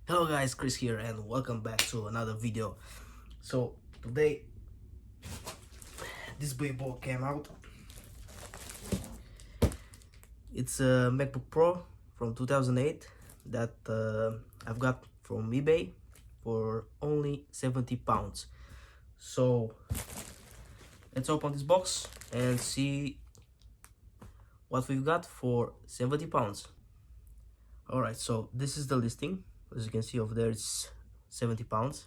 Hello guys, Chris here and welcome back to another video. So today this ball came out. It's a Macbook Pro from 2008 that I've got from eBay for only £70. So let's open this box and see what we've got for £70. Alright, so this is the listing. As you can see over there, it's £70.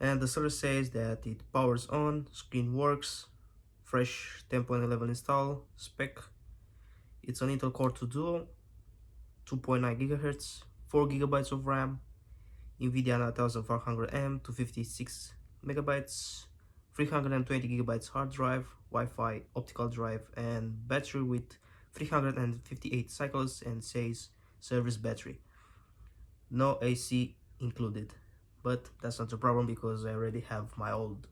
And the seller says that it powers on, screen works, fresh 10.11 install, spec. It's an Intel Core 2 Duo, 2.9 GHz, 4 GB of RAM, NVIDIA 9400M, 256 MB, 320 GB hard drive, Wi-Fi, optical drive, and battery with 358 cycles, and says service battery. No AC included, but that's not a problem because I already have my old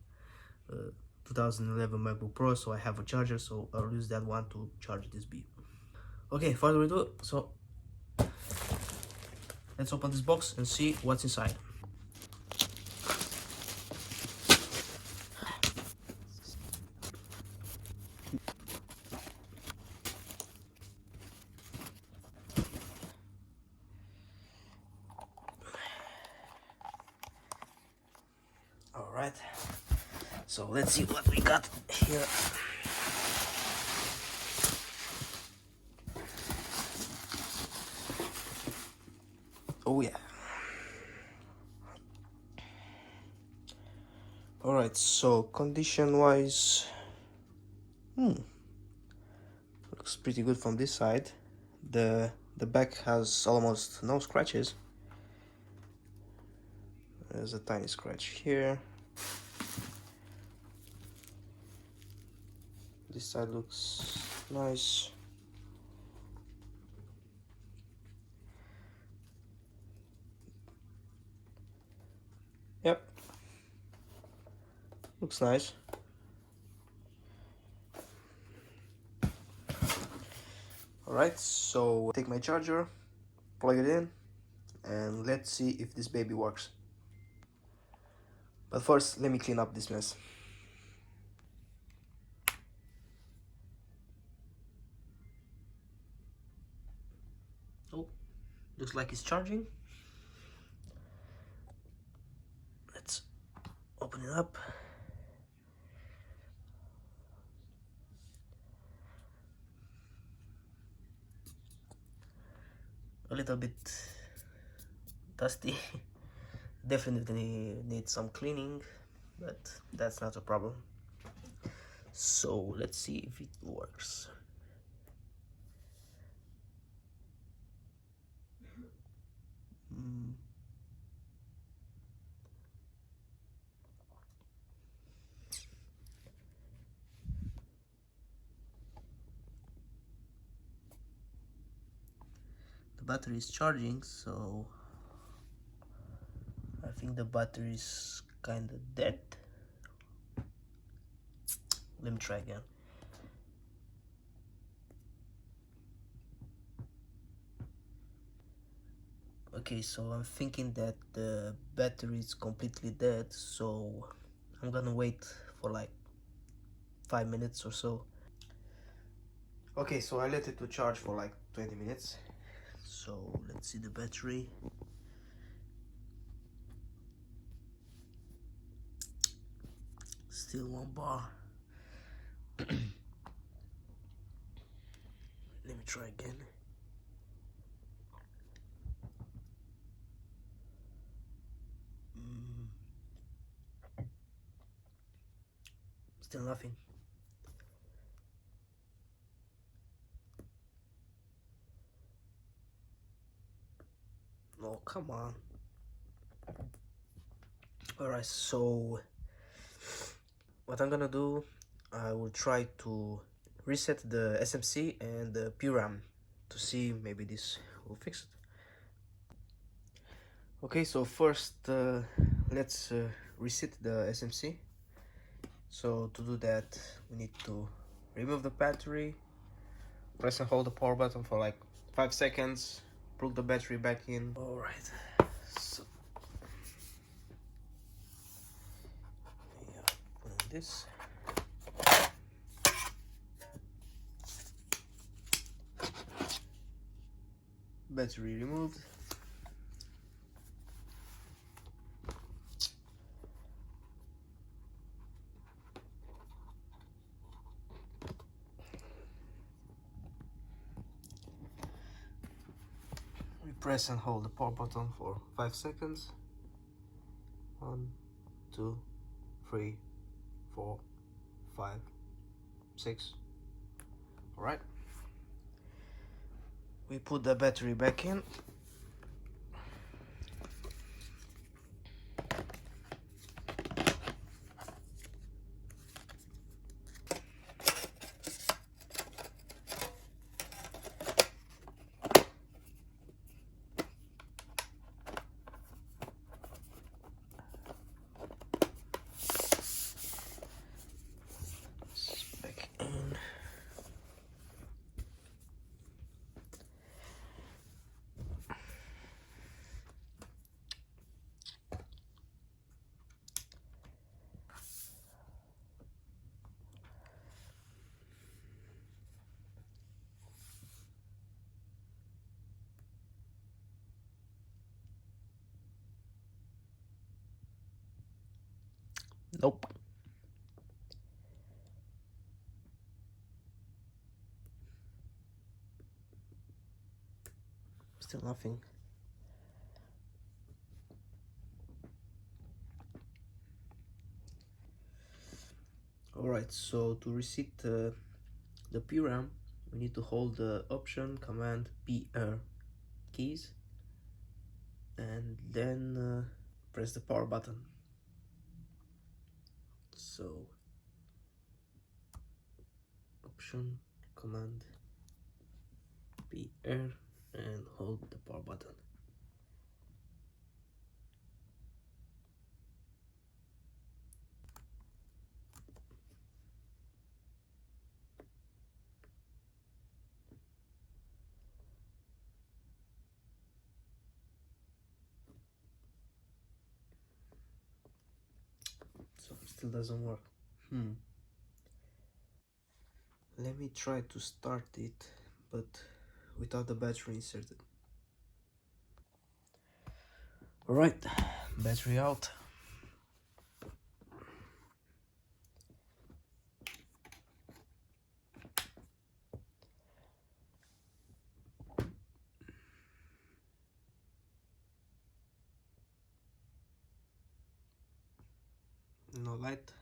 2011 MacBook Pro, so I have a charger, so I'll use that one to charge this beep. Okay, further ado, so let's open this box and see what's inside. Alright, so let's see what we got here. Oh yeah. Alright, so condition wise, looks pretty good from this side. The back has almost no scratches. There's a tiny scratch here. This side looks nice. Yep, looks nice. Alright, so take my charger, plug it in, and let's see if this baby works. But first, let me clean up this mess. Oh, looks like it's charging. Let's open it up. A little bit dusty. Definitely needs some cleaning, but that's not a problem. So let's see if it works. The battery is charging, so I think the battery is kind of dead. Let me try again. Okay, so I'm thinking that the battery is completely dead, so I'm gonna wait for like 5 minutes or so. Okay, so I let it to charge for like 20 minutes. So let's see the battery. Still 1 bar. Let me try again. Still nothing. Oh, come on. Alright, so what I'm gonna do, I will try to reset the SMC and the PRAM to see maybe this will fix it. Okay, so first let's reset the SMC. So to do that, we need to remove the battery, press and hold the power button for like 5 seconds, plug the battery back in. Alright, this. Battery removed. We press and hold the power button for 5 seconds. 1, 2, 3, 4, 5, 6. Alright. We put the battery back in. Back in. Nope. Still nothing. Alright, so to reset the PRAM, we need to hold the Option, Command, PR keys and then press the power button. So Option, Command, PR and hold the power button. So it still doesn't work. Let me try to start it, but without the battery inserted. Alright, battery out. No light.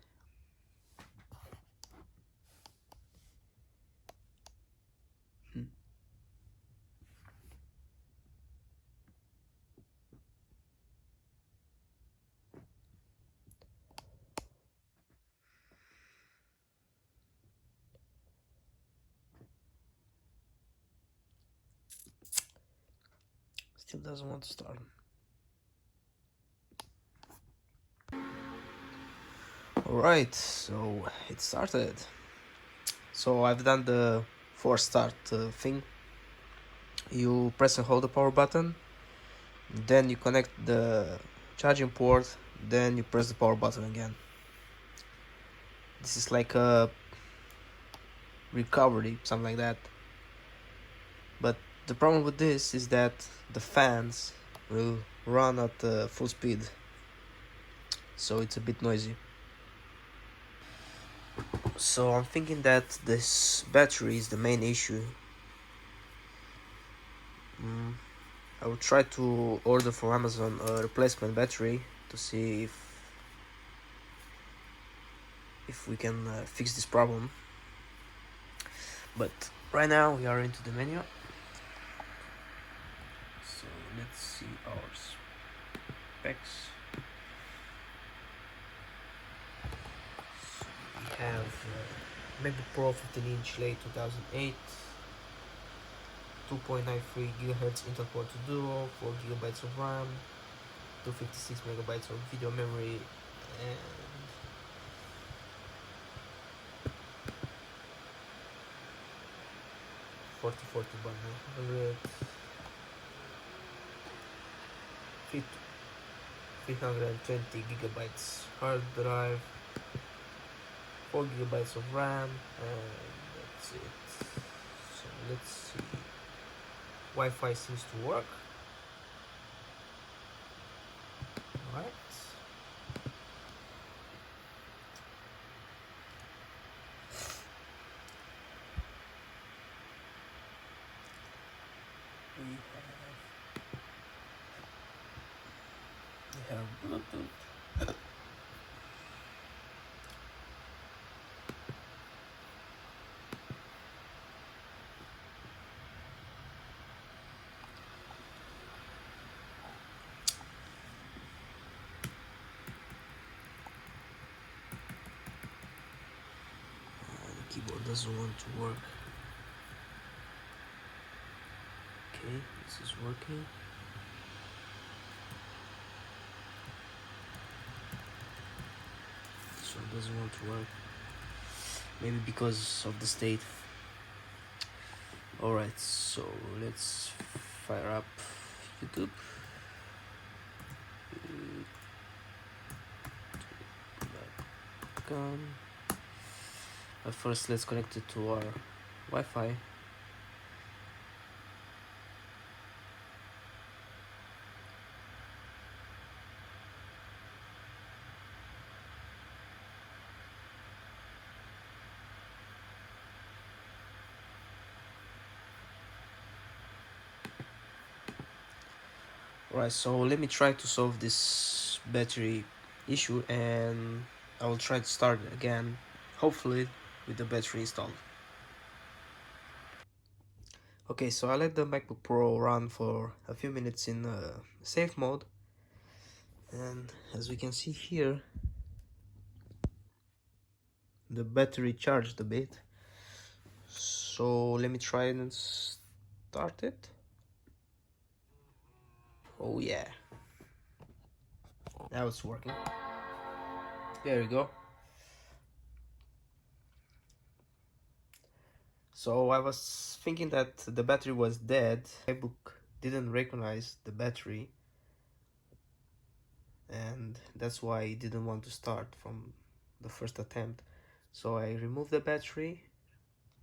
Still doesn't want to start. Alright, so it started. So I've done the force start thing. You press and hold the power button, then you connect the charging port, then you press the power button again. This is like a recovery, something like that. But the problem with this is that the fans will run at full speed, so it's a bit noisy. So I'm thinking that this battery is the main issue. I will try to order from Amazon a replacement battery to see if we can fix this problem. But right now we are into the menu. So let's see our specs. So we have Macbook Pro 15-inch late 2008, 2.93 GHz Intel Core 2 Duo, 4 GB of RAM, 256 MB of video memory, and 4040 by 900, 320 GB hard drive, 4 gigabytes of RAM, and that's it. So let's see. Wi-Fi seems to work. All right. We have Bluetooth. The keyboard doesn't want to work. Okay, this is working. This one doesn't want to work. Maybe because of the state. Alright, so let's fire up YouTube. But first let's connect it to our Wi-Fi. Right, so let me try to solve this battery issue, and I will try to start it again, hopefully with the battery installed. Okay, so I let the MacBook Pro run for a few minutes in safe mode, and as we can see here, the battery charged a bit. So let me try and start it. Oh yeah, now it's working. There we go. So I was thinking that the battery was dead. MacBook didn't recognize the battery, and that's why it didn't want to start from the first attempt. So I removed the battery,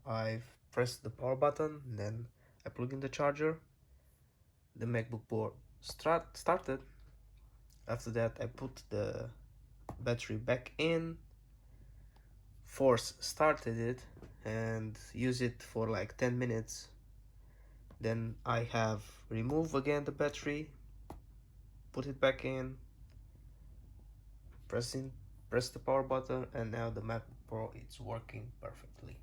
I pressed the power button, then I plugged in the charger. The MacBook Pro started. After that I put the battery back in, force started it, and use it for like 10 minutes. Then I have removed again the battery, put it back in, press the power button, and now the MacBook Pro is working perfectly.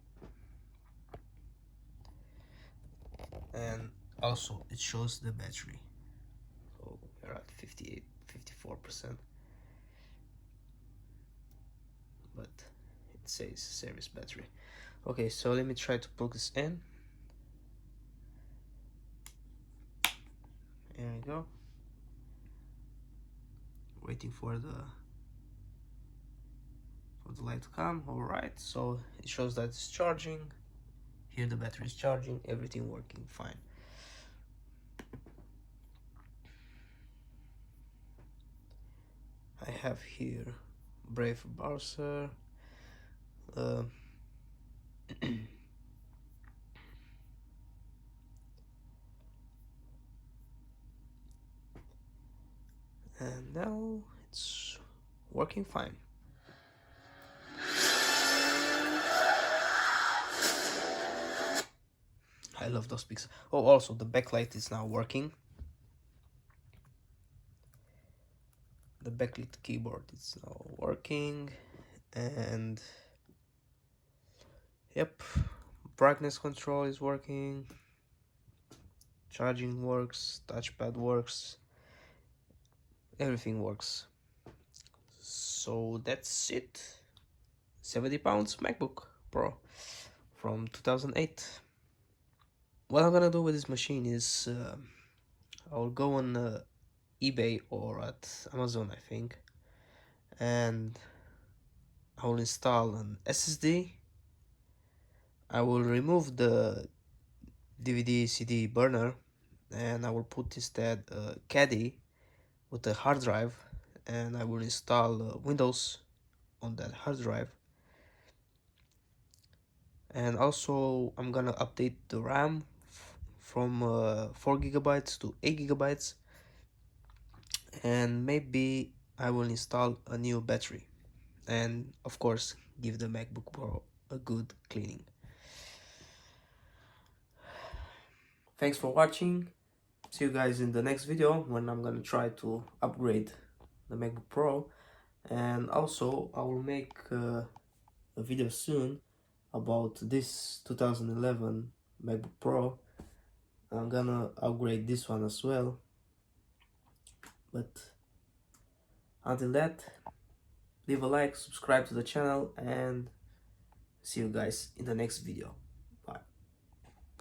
And also it shows the battery. So we're at 54%, but it says service battery. Okay, so let me try to plug this in. There we go. Waiting for the light to come. All right, so it shows that it's charging. Here the battery is charging, everything working fine. I have here Brave browser, and now it's working fine. I love those pixels. Oh, also the backlight is now working. The backlit keyboard is now working, and yep, brightness control is working, charging works, touchpad works, everything works. So that's it. 70 pounds MacBook Pro from 2008. What I'm gonna do with this machine is I'll go on eBay or at Amazon, I think, and I will install an SSD. I will remove the DVD CD burner, and I will put instead a caddy with a hard drive, and I will install Windows on that hard drive. And also I'm gonna update the RAM from 4 gigabytes to 8 gigabytes, and maybe I will install a new battery, and of course give the MacBook Pro a good cleaning. Thanks for watching. See you guys in the next video when I'm gonna try to upgrade the MacBook Pro. And also I will make a video soon about this 2011 MacBook Pro. I'm gonna upgrade this one as well, but until that, leave a like, subscribe to the channel, and see you guys in the next video.